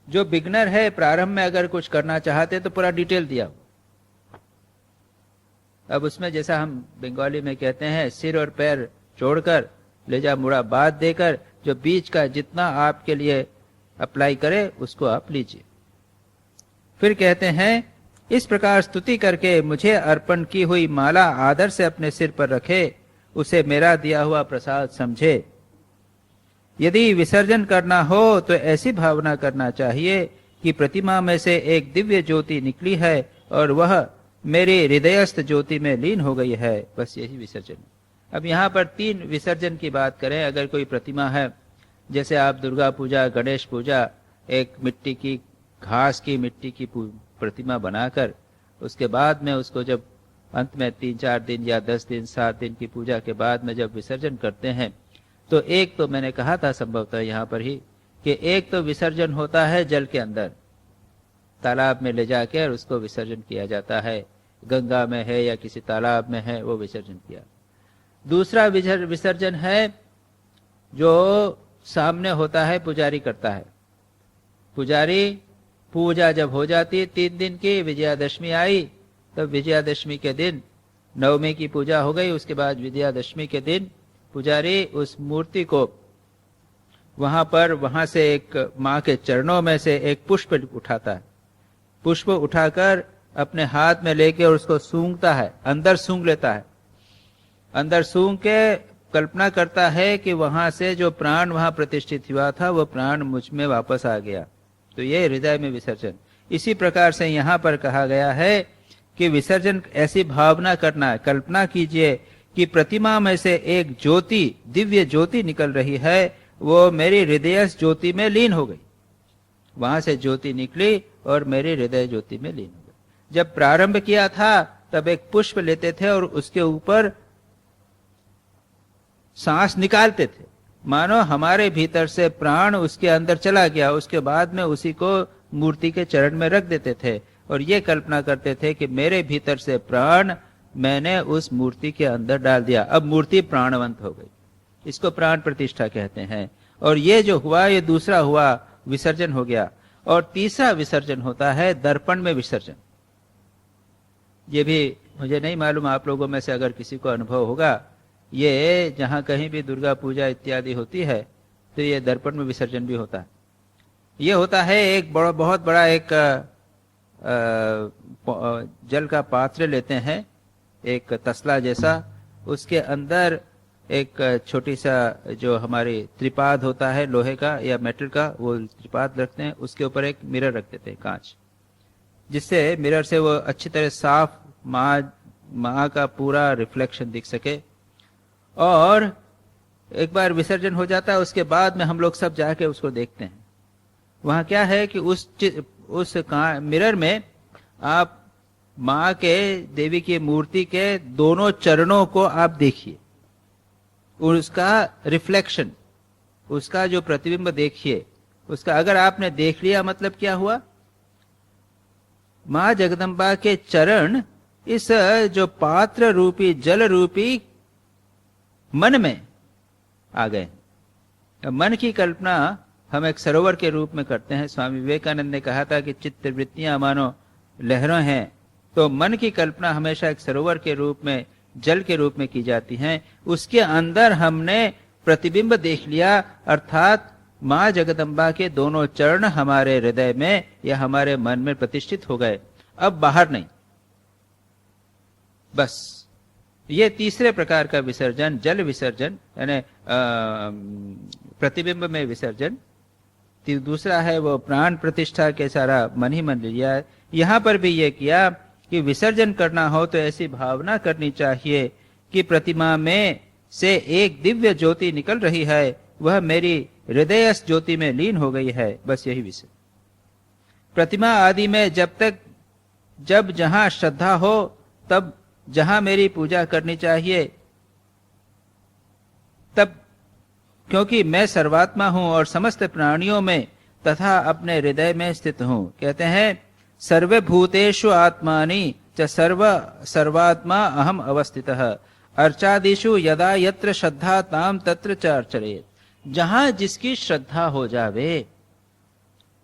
जो बिगनर है, प्रारंभ में अगर कुछ करना चाहते तो पूरा डिटेल दिया। अब उसमें जैसा हम बंगाली में कहते हैं, सिर और पैर जोड़कर लेजा मुड़ा बात देकर जो बीच का जितना आपके लिए अप्लाई करे उसको आप लीजिए। फिर कहते हैं, इस प्रकार स्तुति करके मुझे अर्पण की हुई माला आदर से अपने सिर पर रखे, उसे मेरा दिया हुआ प्रसाद समझे। यदि विसर्जन करना हो तो ऐसी भावना करना चाहिए कि प्रतिमा में से एक दिव्य ज्योति निकली है और वह मेरी हृदयस्थ ज्योति में लीन हो गई है। बस यही विसर्जन। अब यहाँ पर 3 विसर्जन की बात करें। अगर कोई प्रतिमा है, जैसे आप दुर्गा पूजा, गणेश पूजा, एक मिट्टी की, घास की, मिट्टी की प्रतिमा बनाकर उसके बाद में उसको जब अंत में 3-4 दिन या 10 दिन 7 दिन की पूजा के बाद में जब विसर्जन करते हैं, तो एक तो मैंने कहा था संभवतः यहाँ पर ही कि एक तो विसर्जन होता है जल के अंदर, तालाब में ले जाकर उसको विसर्जन किया जाता है। गंगा में है या किसी तालाब में है, वो विसर्जन किया। दूसरा विसर्जन है जो सामने होता है, पुजारी करता है। पुजारी पूजा जब हो जाती 3 दिन की, विजयादशमी आई, तब विजयादशमी के दिन, नवमी की पूजा हो गई, उसके बाद विजयादशमी के दिन पुजारी उस मूर्ति को वहां से एक माँ के चरणों में से एक पुष्प उठाता है। पुष्प उठाकर अपने हाथ में लेके और उसको सूंघता है, अंदर सूंघ लेता है। अंदर सूंघ के कल्पना करता है कि वहां से जो प्राण वहां प्रतिष्ठित हुआ था, वो प्राण मुझ में वापस आ गया। तो ये हृदय में विसर्जन। इसी प्रकार से यहाँ पर कहा गया है कि विसर्जन ऐसी भावना करना, कल्पना कीजिए कि प्रतिमा में से एक ज्योति, दिव्य ज्योति निकल रही है, वो मेरी हृदय ज्योति में लीन हो गई। वहां से ज्योति निकली और मेरी हृदय ज्योति में लीन हो गई। जब प्रारंभ किया था तब एक पुष्प लेते थे और उसके ऊपर सांस निकालते थे, मानो हमारे भीतर से प्राण उसके अंदर चला गया। उसके बाद में उसी को मूर्ति के चरण में रख देते थे और ये कल्पना करते थे कि मेरे भीतर से प्राण मैंने उस मूर्ति के अंदर डाल दिया, अब मूर्ति प्राणवंत हो गई। इसको प्राण प्रतिष्ठा कहते हैं। और ये जो हुआ, ये दूसरा हुआ, विसर्जन हो गया। और तीसरा विसर्जन होता है दर्पण में विसर्जन। ये भी मुझे नहीं मालूम, आप लोगों में से अगर किसी को अनुभव होगा, ये जहां कहीं भी दुर्गा पूजा इत्यादि होती है तो ये दर्पण में विसर्जन भी होता है। ये होता है एक बहुत बड़ा एक जल का पात्र लेते हैं, एक तसला जैसा, उसके अंदर एक छोटी सा जो हमारी त्रिपाद होता है लोहे का या मेटल का, वो त्रिपाद रखते हैं। उसके ऊपर एक मिरर रख देते हैं, कांच, जिससे मिरर से वो अच्छी तरह साफ माँ का पूरा रिफ्लेक्शन दिख सके। और एक बार विसर्जन हो जाता है, उसके बाद में हम लोग सब जाके उसको देखते हैं। वहां क्या है कि उस मिरर में आप माँ के, देवी की मूर्ति के दोनों चरणों को आप देखिए, उसका रिफ्लेक्शन, उसका जो प्रतिबिंब देखिए उसका। अगर आपने देख लिया मतलब क्या हुआ, माँ जगदम्बा के चरण इस जो पात्र रूपी, जल रूपी मन में आ गए। मन की कल्पना हम एक सरोवर के रूप में करते हैं। स्वामी विवेकानंद ने कहा था कि चित्त वृत्तियां मानो लहरों हैं, तो मन की कल्पना हमेशा एक सरोवर के रूप में, जल के रूप में की जाती हैं। उसके अंदर हमने प्रतिबिंब देख लिया, अर्थात माँ जगदम्बा के दोनों चरण हमारे हृदय में या हमारे मन में प्रतिष्ठित हो गए, अब बाहर नहीं। बस ये तीसरे प्रकार का विसर्जन, जल विसर्जन यानी प्रतिबिंब में विसर्जन। दूसरा है वो प्राण प्रतिष्ठा के, सारा मन ही मन लिया है। यहां पर भी ये किया कि विसर्जन करना हो तो ऐसी भावना करनी चाहिए कि प्रतिमा में से एक दिव्य ज्योति निकल रही है, वह मेरी हृदय ज्योति में लीन हो गई है। बस यही विषय। प्रतिमा आदि में जब जहां श्रद्धा हो, तब जहां मेरी पूजा करनी चाहिए, तब क्योंकि मैं सर्वात्मा हूं और समस्त प्राणियों में तथा अपने हृदय में स्थित हूं। कहते हैं सर्वे भूतेषु आत्मानि च सर्वात्मा अहम अवस्थितः अर्चादिषु यदा यत्र श्रद्धा ताम तत्र च अर्चयेत्। जहां जिसकी श्रद्धा हो जावे,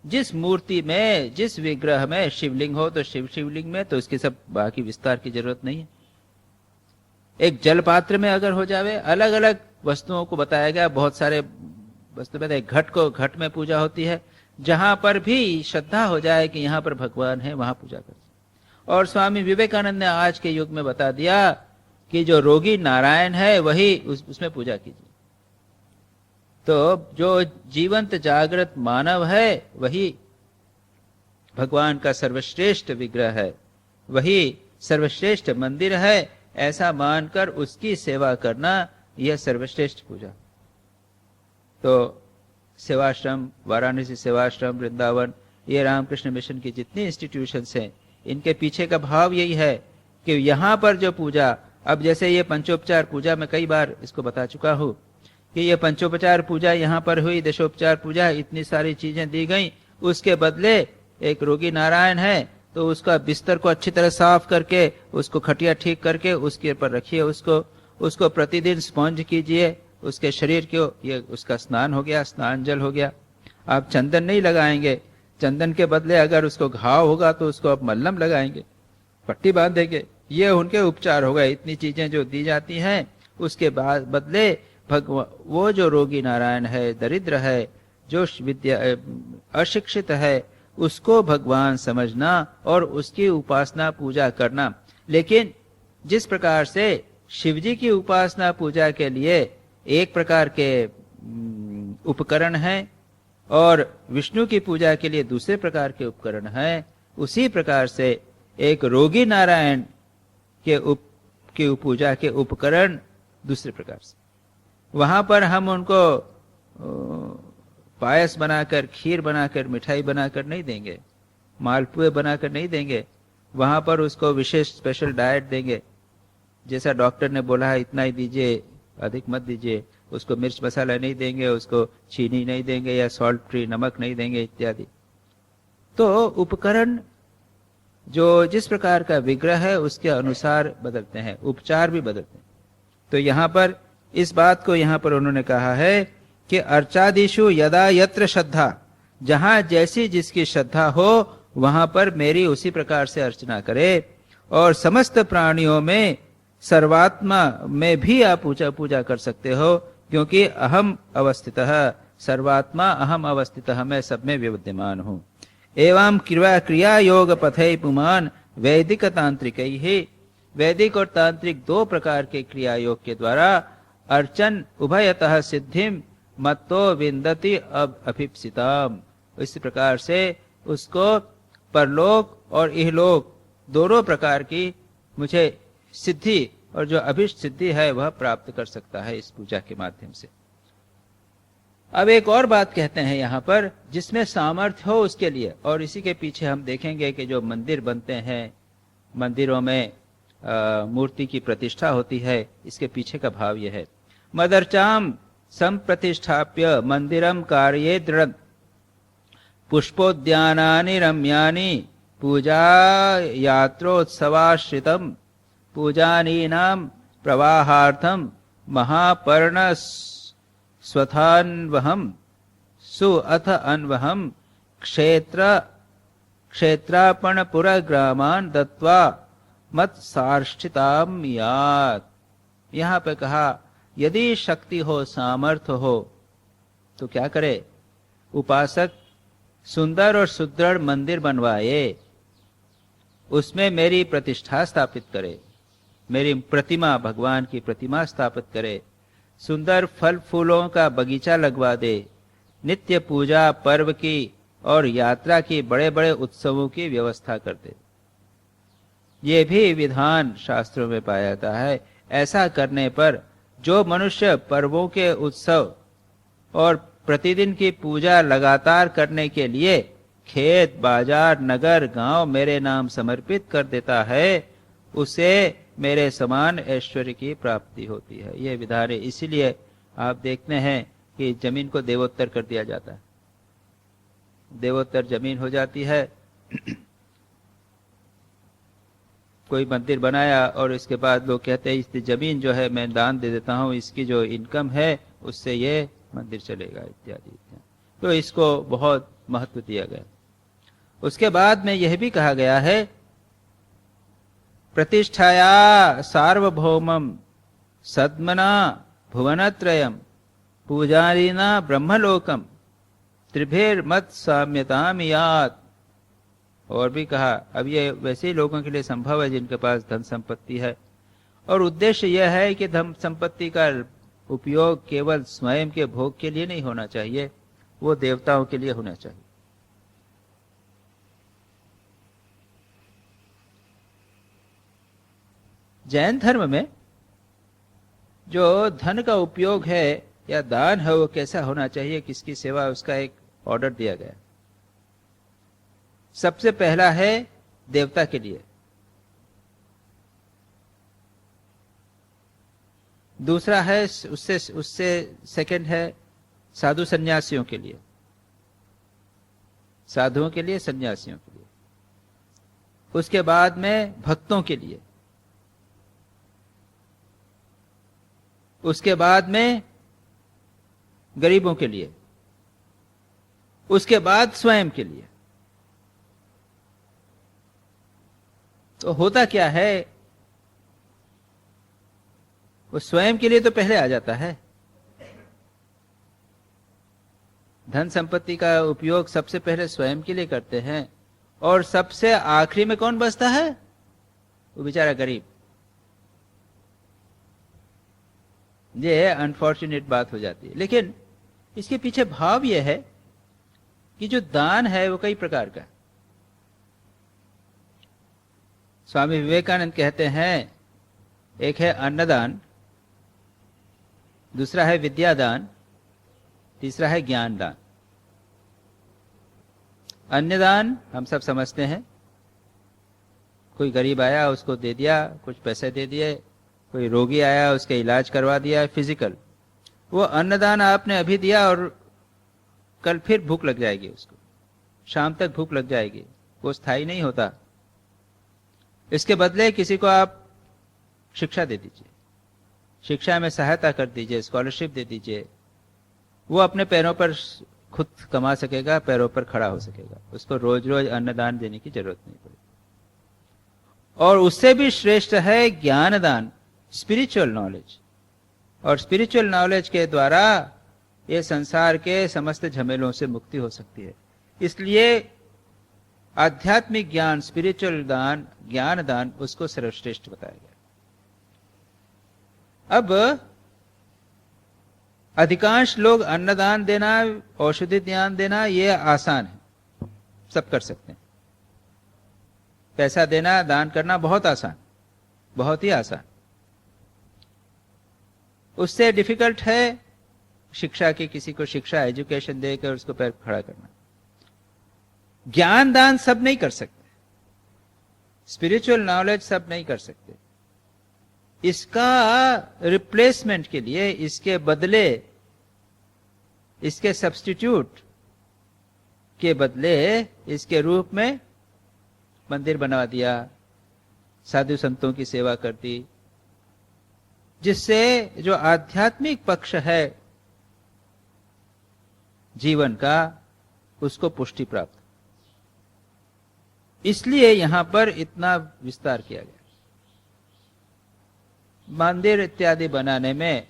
जिस मूर्ति में, जिस विग्रह में, शिवलिंग हो तो शिवलिंग में, तो इसके सब बाकी विस्तार की जरूरत नहीं है। एक जल पात्र में अगर हो जावे, अलग अलग वस्तुओं को बताया गया, बहुत सारे वस्तु में, घट में पूजा होती है। जहां पर भी श्रद्धा हो जाए कि यहां पर भगवान है, वहां पूजा करते। और स्वामी विवेकानंद ने आज के युग में बता दिया कि जो रोगी नारायण है वही उसमें पूजा कीजिए। तो जो जीवंत जागृत मानव है वही भगवान का सर्वश्रेष्ठ विग्रह है, वही सर्वश्रेष्ठ मंदिर है, ऐसा मानकर उसकी सेवा करना यह सर्वश्रेष्ठ पूजा। तो सेवाश्रम, वाराणसी सेवाश्रम, वृंदावन, ये रामकृष्ण मिशन की जितनी इंस्टीट्यूशंस हैं, इनके पीछे का भाव यही है कि यहाँ पर जो पूजा, अब जैसे ये पंचोपचार पूजा, मैं कई बार इसको बता चुका हूँ कि ये पंचोपचार पूजा यहाँ पर हुई, दशोपचार पूजा, इतनी सारी चीजें दी गई, उसके बदले एक रोगी नारायण है तो उसका बिस्तर को अच्छी तरह साफ करके, उसको खटिया ठीक करके उसके ऊपर रखिए, उसको प्रतिदिन स्पॉन्ज कीजिए, उसके शरीर को, ये उसका स्नान हो गया, स्नान जल हो गया। आप चंदन नहीं लगाएंगे, चंदन के बदले अगर उसको घाव होगा तो उसको आप मल्लम लगाएंगे, पट्टी बांधेंगे, ये उनके उपचार हो गए। इतनी चीजें जो दी जाती हैं, उसके बाद बदले भगवान, वो जो रोगी नारायण है, दरिद्र है, जो विद्या अशिक्षित है, उसको भगवान समझना और उसकी उपासना पूजा करना। लेकिन जिस प्रकार से शिवजी की उपासना पूजा के लिए एक प्रकार के उपकरण हैं और विष्णु की पूजा के लिए दूसरे प्रकार के उपकरण हैं, उसी प्रकार से एक रोगी नारायण के पूजा के उपकरण दूसरे प्रकार से। वहां पर हम उनको पायस बनाकर, खीर बनाकर, मिठाई बनाकर नहीं देंगे, मालपुए बनाकर नहीं देंगे, वहां पर उसको विशेष स्पेशल डाइट देंगे, जैसा डॉक्टर ने बोला है इतना ही दीजिए, अधिक मत दीजिए, उसको मिर्च मसाला नहीं देंगे, उसको चीनी नहीं देंगे या सॉल्ट फ्री नमक नहीं देंगे इत्यादि। तो उपकरण जो जिस प्रकार का विग्रह है उसके अनुसार बदलते हैं, उपचार भी बदलते हैं। तो यहाँ पर इस बात को यहाँ पर उन्होंने कहा है कि अर्चादिषु यदा यत्र श्रद्धा, जहां जैसी जिसकी श्रद्धा हो वहां पर मेरी उसी प्रकार से अर्चना करे। और समस्त प्राणियों में, सर्वात्मा में भी आप पूजा कर सकते हो, क्योंकि अहम अवस्थितः, सर्वात्मा अहम अवस्थितः, मैं सब में विद्यमान हूं। एवं क्रिया योग पथै पुमान वैदिक तांत्रिक ही, वैदिक और तांत्रिक दो प्रकार के क्रिया योग के द्वारा अर्चन उभयतः सिद्धिम मत्तो विंदति अब अभिप्सिताम, इस प्रकार से उसको परलोक और इहलोक दोनों प्रकार की मुझे सिद्धि और जो अभिष्ट सिद्धि है वह प्राप्त कर सकता है इस पूजा के माध्यम से। अब एक और बात कहते हैं यहाँ पर, जिसमें सामर्थ्य हो उसके लिए, और इसी के पीछे हम देखेंगे कि जो मंदिर बनते हैं, मंदिरों में मूर्ति की प्रतिष्ठा होती है, इसके पीछे का भाव यह है। मदर्चाम संप्रतिष्ठाप्य मंदिरम कार्ये दृढ़ पुष्पोद्यानानि रम्यानि पूजा यात्रोत्सवाश्रितम पूजानीनां प्रवाहार्थम महापर्ण स्वथान्वहम सुअथ अन्वहम क्षेत्रापणपुरग्रामान दत्वा मत सार्ष्ठिताम यात। यहाँ पे कहा यदि शक्ति हो, सामर्थ्य हो तो क्या करे, उपासक सुंदर और सुदृढ़ मंदिर बनवाए, उसमें मेरी प्रतिष्ठा स्थापित करे, मेरी प्रतिमा, भगवान की प्रतिमा स्थापित करे, सुंदर फल फूलों का बगीचा लगवा दे, नित्य पूजा पर्व की और यात्रा की, बड़े बड़े उत्सवों की व्यवस्था कर दे। ये भी विधान शास्त्रों में पाया जाता है। ऐसा करने पर जो मनुष्य पर्वों के उत्सव और प्रतिदिन की पूजा लगातार करने के लिए खेत, बाजार, नगर, गांव मेरे नाम समर्पित कर देता है, उसे मेरे समान ऐश्वर्य की प्राप्ति होती है। यह विधान है। इसीलिए आप देखते हैं कि जमीन को देवोत्तर कर दिया जाता है, देवोत्तर जमीन हो जाती है। कोई मंदिर बनाया और इसके बाद लोग कहते हैं इस जमीन जो है मैं दान दे देता हूं, इसकी जो इनकम है उससे ये मंदिर चलेगा इत्यादि इत्यादि। तो इसको बहुत महत्व दिया गया। उसके बाद में यह भी कहा गया है प्रतिष्ठाया सार्वभौमम सद्मना भुवनत्रयम पूजारीना ब्रह्मलोकम त्रिभिर्मत साम्यताम यात। और भी कहा, अब ये वैसे ही लोगों के लिए संभव है जिनके पास धन संपत्ति है और उद्देश्य यह है कि धन संपत्ति का उपयोग केवल स्वयं के भोग के लिए नहीं होना चाहिए, वो देवताओं के लिए होना चाहिए। जैन धर्म में जो धन का उपयोग है या दान है वो कैसा होना चाहिए, किसकी सेवा, उसका एक ऑर्डर दिया गया। सबसे पहला है देवता के लिए, दूसरा है उससे सेकंड है साधु सन्यासियों के लिए, साधुओं के लिए, सन्यासियों के लिए, उसके बाद में भक्तों के लिए, उसके बाद में गरीबों के लिए, उसके बाद स्वयं के लिए। तो होता क्या है, वो स्वयं के लिए तो पहले आ जाता है। धन संपत्ति का उपयोग सबसे पहले स्वयं के लिए करते हैं, और सबसे आखिरी में कौन बचता है, वो बेचारा गरीब। ये अनफॉर्चुनेट बात हो जाती है। लेकिन इसके पीछे भाव यह है कि जो दान है वो कई प्रकार का है। स्वामी विवेकानंद कहते हैं, एक है अन्नदान, दूसरा है विद्यादान, तीसरा है ज्ञान दान। अन्नदान हम सब समझते हैं, कोई गरीब आया उसको दे दिया, कुछ पैसे दे दिए, कोई रोगी आया उसके इलाज करवा दिया, फिजिकल। वो अन्नदान आपने अभी दिया और कल फिर भूख लग जाएगी उसको, शाम तक भूख लग जाएगी, वो स्थायी नहीं होता। इसके बदले किसी को आप शिक्षा दे दीजिए, शिक्षा में सहायता कर दीजिए, स्कॉलरशिप दे दीजिए, वो अपने पैरों पर खुद कमा सकेगा, पैरों पर खड़ा हो सकेगा, उसको रोज रोज अन्नदान देने की जरूरत नहीं पड़ेगी। और उससे भी श्रेष्ठ है ज्ञानदान, स्पिरिचुअल नॉलेज। और स्पिरिचुअल नॉलेज के द्वारा ये संसार के समस्त झमेलों से मुक्ति हो सकती है। इसलिए आध्यात्मिक ज्ञान, स्पिरिचुअल दान, ज्ञान दान, उसको सर्वश्रेष्ठ बताया गया। अब अधिकांश लोग अन्नदान देना, औषधि दान देना, ये आसान है, सब कर सकते हैं। पैसा देना, दान करना बहुत आसान, बहुत ही आसान। उससे डिफिकल्ट है शिक्षा की, किसी को शिक्षा, एजुकेशन देकर उसको पैर खड़ा करना। ज्ञान दान सब नहीं कर सकते, स्पिरिचुअल नॉलेज सब नहीं कर सकते। इसका रिप्लेसमेंट के लिए, इसके बदले, इसके सब्स्टिट्यूट के बदले, इसके रूप में मंदिर बनवा दिया, साधु संतों की सेवा कर दी, जिससे जो आध्यात्मिक पक्ष है जीवन का, उसको पुष्टि प्राप्त। इसलिए यहां पर इतना विस्तार किया गया। मंदिर इत्यादि बनाने में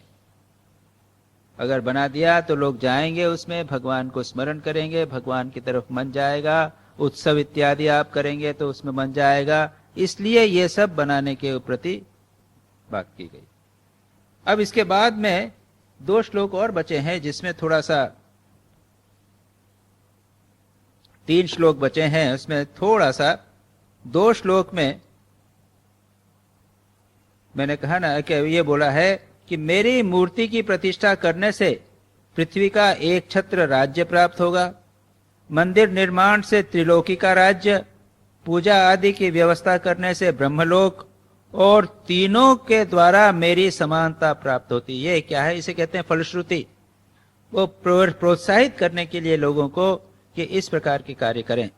अगर बना दिया तो लोग जाएंगे, उसमें भगवान को स्मरण करेंगे, भगवान की तरफ मन जाएगा, उत्सव इत्यादि आप करेंगे तो उसमें मन जाएगा। इसलिए ये सब बनाने के प्रति बात की गई। अब इसके बाद में 2 श्लोक और बचे हैं, जिसमें थोड़ा सा 3 श्लोक बचे हैं, उसमें थोड़ा सा 2 श्लोक में मैंने कहा ना कि ये बोला है कि मेरी मूर्ति की प्रतिष्ठा करने से पृथ्वी का एक छत्र राज्य प्राप्त होगा, मंदिर निर्माण से त्रिलोकी का राज्य, पूजा आदि की व्यवस्था करने से ब्रह्मलोक, और तीनों के द्वारा मेरी समानता प्राप्त होती। ये क्या है, इसे कहते हैं फलश्रुति। वो प्रोत्साहित करने के लिए लोगों को कि इस प्रकार के कार्य करें।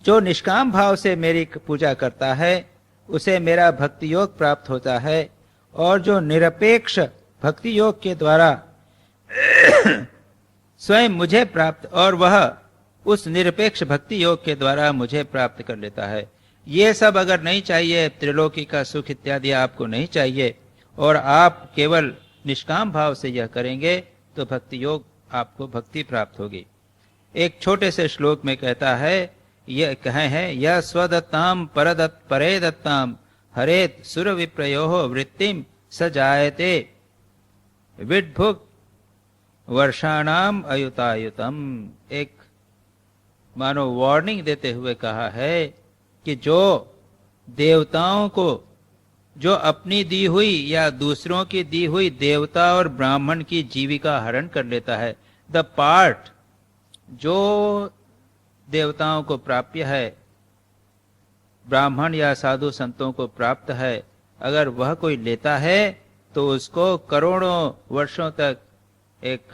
जो निष्काम भाव से मेरी पूजा करता है उसे मेरा भक्ति योग प्राप्त होता है, और जो निरपेक्ष भक्ति योग के द्वारा स्वयं मुझे प्राप्त, और वह उस निरपेक्ष भक्ति योग के द्वारा मुझे प्राप्त कर लेता है। ये सब अगर नहीं चाहिए, त्रिलोकी का सुख इत्यादि आपको नहीं चाहिए, और आप केवल निष्काम भाव से यह करेंगे तो भक्ति योग, आपको भक्ति प्राप्त होगी। एक छोटे से श्लोक में कहता है, यह कहे हैं, यह स्वदत्ताम परे दत्ताम हरेत सुर विप्रयो वृत्तिम स जायते विड्भुक वर्षाणाम अयुतायुतम। एक मानो वार्निंग देते हुए कहा है कि जो देवताओं को, जो अपनी दी हुई या दूसरों की दी हुई देवता और ब्राह्मण की जीविका हरण कर लेता है, द पार्ट जो देवताओं को प्राप्य है, ब्राह्मण या साधु संतों को प्राप्त है, अगर वह कोई लेता है तो उसको करोड़ों वर्षों तक एक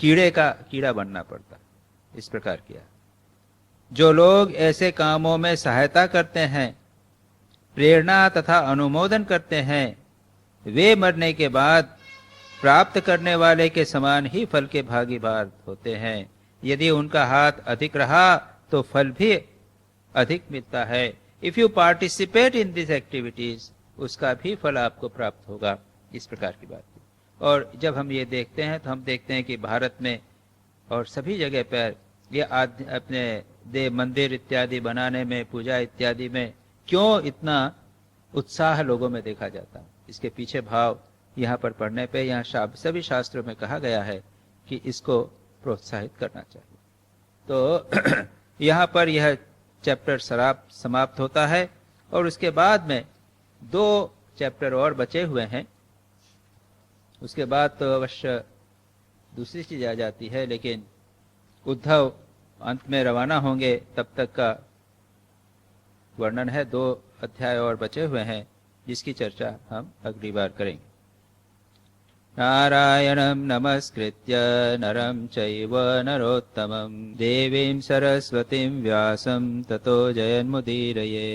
कीड़ा बनना पड़ता। इस प्रकार किया। जो लोग ऐसे कामों में सहायता करते हैं, प्रेरणा तथा अनुमोदन करते हैं, वे मरने के बाद प्राप्त करने वाले के समान ही फल के भागीदार होते हैं। यदि उनका हाथ अधिक रहा तो फल भी अधिक मिलता है। If you participate in this activities, उसका भी फल आपको प्राप्त होगा। इस प्रकार की बात है। और जब हम ये देखते हैं तो हम देखते हैं कि भारत में और सभी जगह पर ये अपने देव मंदिर इत्यादि बनाने में, पूजा इत्यादि में क्यों इतना उत्साह लोगों में देखा जाता है? इसके पीछे भाव यहाँ पर पढ़ने पे, यहाँ सभी शास्त्रों में कहा गया है कि इसको प्रोत्साहित करना चाहिए। तो यहाँ पर यह चैप्टर समाप्त होता है और उसके बाद में 2 चैप्टर और बचे हुए हैं। उसके बाद तो अवश्य दूसरी चीज आ जाती है, लेकिन उद्धव अंत में रवाना होंगे, तब तक का वर्णन है। 2 अध्याय और बचे हुए हैं जिसकी चर्चा हम अगली बार करेंगे। नारायणं नमस्कृत्य नरं चैव नरोत्तमं देवीं सरस्वतीं व्यासं ततो जयन्मुदीरये।